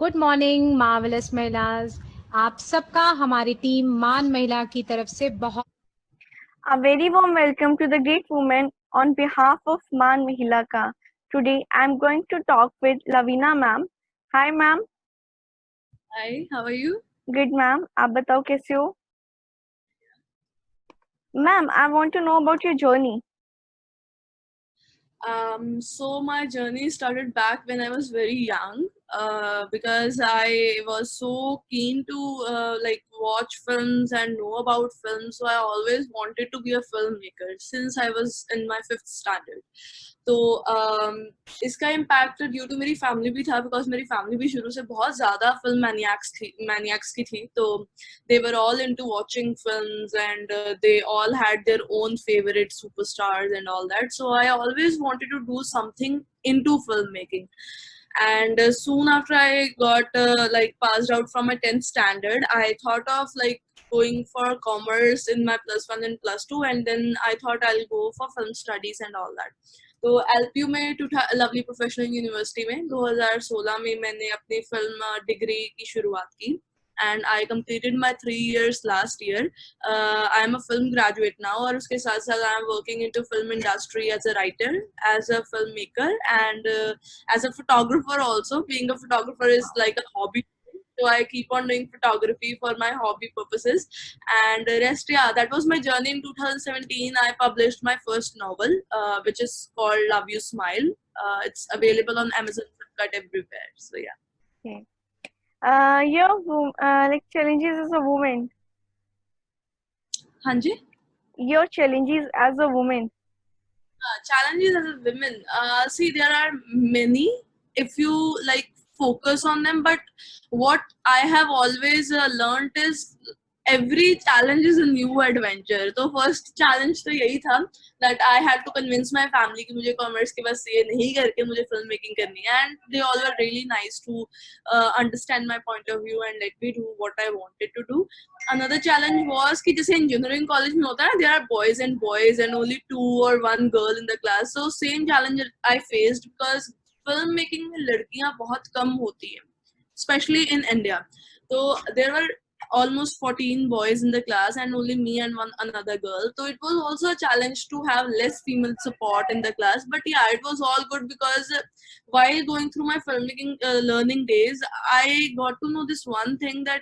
Good morning marvellous महिलाज। आप सबका हमारी टीम मान महिला की तरफ से बहुत A very warm welcome to the great woman on behalf of Man Mahilaka. Today I am going to talk with Lavina ma'am. Hi ma'am. Hi, how are you? Good ma'am. आप बताओ कैसे हो? Ma'am, I want to know about your journey. So my journey started back when I was very young, because I was so keen to like watch films and know about films. So I always wanted to be a filmmaker since I was in my fifth standard. तो इसका impact due to मेरी family भी था, because मेरी family भी शुरू से बहुत ज़्यादा फिल्म मैनियाक्स की थी. तो they were all into watching films, and they all had their own favorite superstars and all that. So I always wanted to do something into filmmaking. And soon after I got like passed out from my 10th standard, I thought of like going for commerce in my plus one and plus two, and then I thought I'll go for film studies and all that. तो LPU में lovely professional university में 2016 में मैंने अपनी film degree की शुरुआत की. And I completed my 3 years last year. I am a film graduate now, और उसके साथ साथ I am working into film industry as a writer, as a filmmaker, and as a photographer also. Being a photographer is like a hobby, so I keep on doing photography for my hobby purposes. And rest, yeah, that was my journey. In 2017 I published my first novel, which is called Love You Smile. It's available on Amazon, Flipkart, everywhere. So yeah. Okay. Like challenges as a woman. हाँ जी. Your challenges as a woman. Challenges as a woman. See, there are many if you like focus on them, but what I have always learned is every challenge is a new adventure. तो first challenge तो यही था that I had to convince my family कि मुझे commerce के बस ये नहीं करके मुझे film making करनी है, and they all were really nice to understand my point of view and let me do what I wanted to do. Another challenge was कि जैसे engineering college में होता है, there are boys and only 2 or 1 girl in the class. So same challenge I faced, because film making में लड़कियां बहुत कम होती हैं, especially in India. So there were almost 14 boys in the class and only me and one another girl. So it was also a challenge to have less female support in the class. But yeah, it was all good, because while going through my filmmaking learning days, I got to know this one thing, that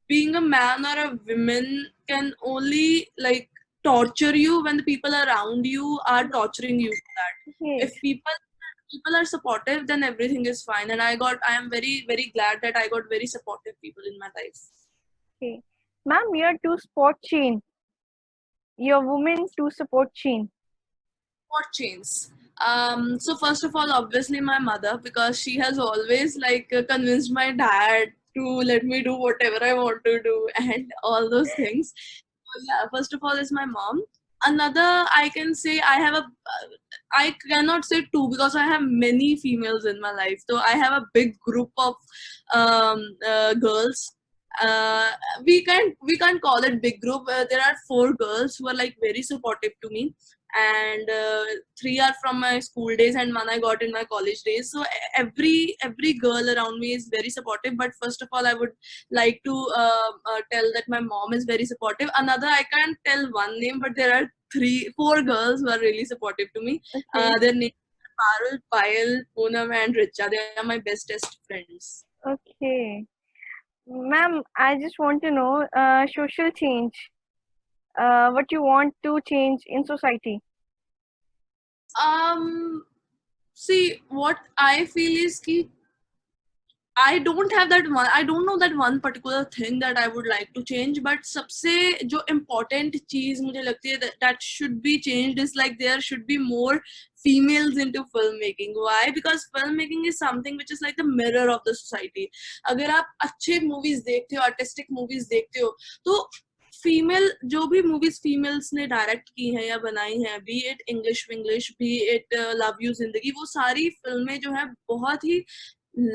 being a man or a woman can only like torture you when the people around you are torturing you for that. Yes. If people are supportive, then everything is fine. And I am very very glad that I got very supportive people in my life. Okay. Ma'am, your two sport chain. Your woman two support chain. What chains? So first of all, obviously my mother, because she has always like convinced my dad to let me do whatever I want to do and all those things. So yeah, first of all is my mom. Another, I can say I have a, I cannot say two, because I have many females in my life. So I have a big group of girls. Uh, we can't call it big group. There are 4 girls who are like very supportive to me, and 3 are from my school days and 1 I got in my college days. So every girl around me is very supportive. But first of all, I would like to tell that my mom is very supportive. Another, I can't tell one name, but there are 4 girls who are really supportive to me. Okay. Their names are Parul, Payal, Poonam, and Richa. They are my bestest friends. Okay. Ma'am, I just want to know social change. What you want to change in society. See, what I feel is कि I don't have that one. I don't know that one particular thing that I would like to change. But सबसे जो important चीज मुझे लगती है that should be changed is like there should be more females into filmmaking. Why? Because filmmaking is something which is like the mirror of the society. अगर आप अच्छे movies देखते हो, artistic movies देखते हो, तो फीमेल जो भी मूवीज फीमेल्स ने डायरेक्ट की हैं या बनाई हैं, B it English Vinglish, B it love you जिंदगी, वो सारी फिल्में जो है बहुत ही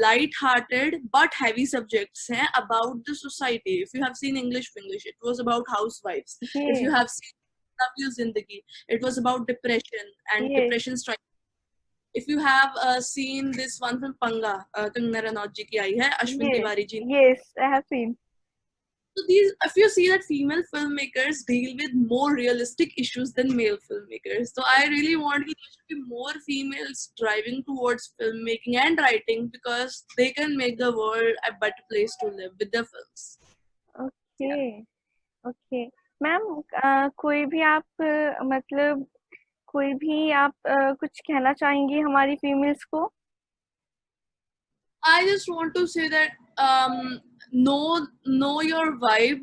light-hearted but heavy subjects hain about the society. If you have seen English English, it was about housewives. If you Yes. have seen Love You Zindagi, it was about depression and Yes. depression strike. If you have seen this one film Panga, Kangana Ranaut ji ki आई है, Ashwin Yes, Tiwari ji. yes, I have seen. So these, if you see that female filmmakers deal with more realistic issues than male filmmakers. So I really want there should be more females driving towards filmmaking and writing because they can make the world a better place to live with their films. Okay, okay. Ma'am कोई भी आप मतलब कोई भी आप कुछ कहना चाहेंगी हमारी फीमेल्स को? I just want to say that know your vibe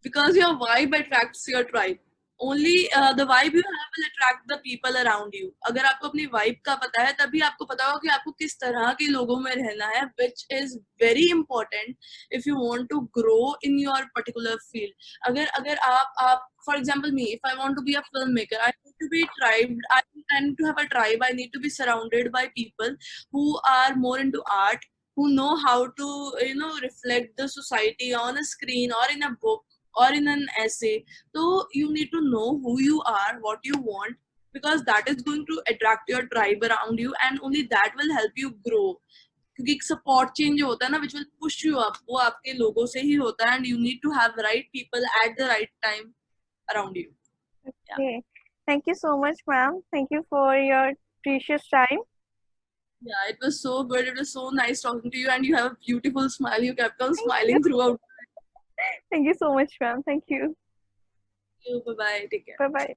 because your vibe attracts your tribe. Only the vibe you have will attract the people around you. अगर आपको अपनी vibe का पता है तभी आपको पता होगा कि आपको किस तरह के लोगों में रहना है, which is very important if you want to grow in your particular field. अगर आप for example me, if I want to be a filmmaker, I need to be tribed. I need to have a tribe. I need to be surrounded by people who are more into art, who know how to reflect the society on a screen or in a book or in an essay. So you need to know who you are, what you want, because that is going to attract your tribe around you and only that will help you grow. क्योंकि एक support change जो होता है ना which will push you up, वो आपके लोगों से ही होता है and you need to have right people at the right time around you. Okay. Thank you so much, ma'am. Thank you for your precious time. Yeah, it was so good. It was so nice talking to you and you have a beautiful smile. You kept on smiling throughout. Thank you so much, ma'am. Thank you. Bye-bye. Take care. Bye-bye.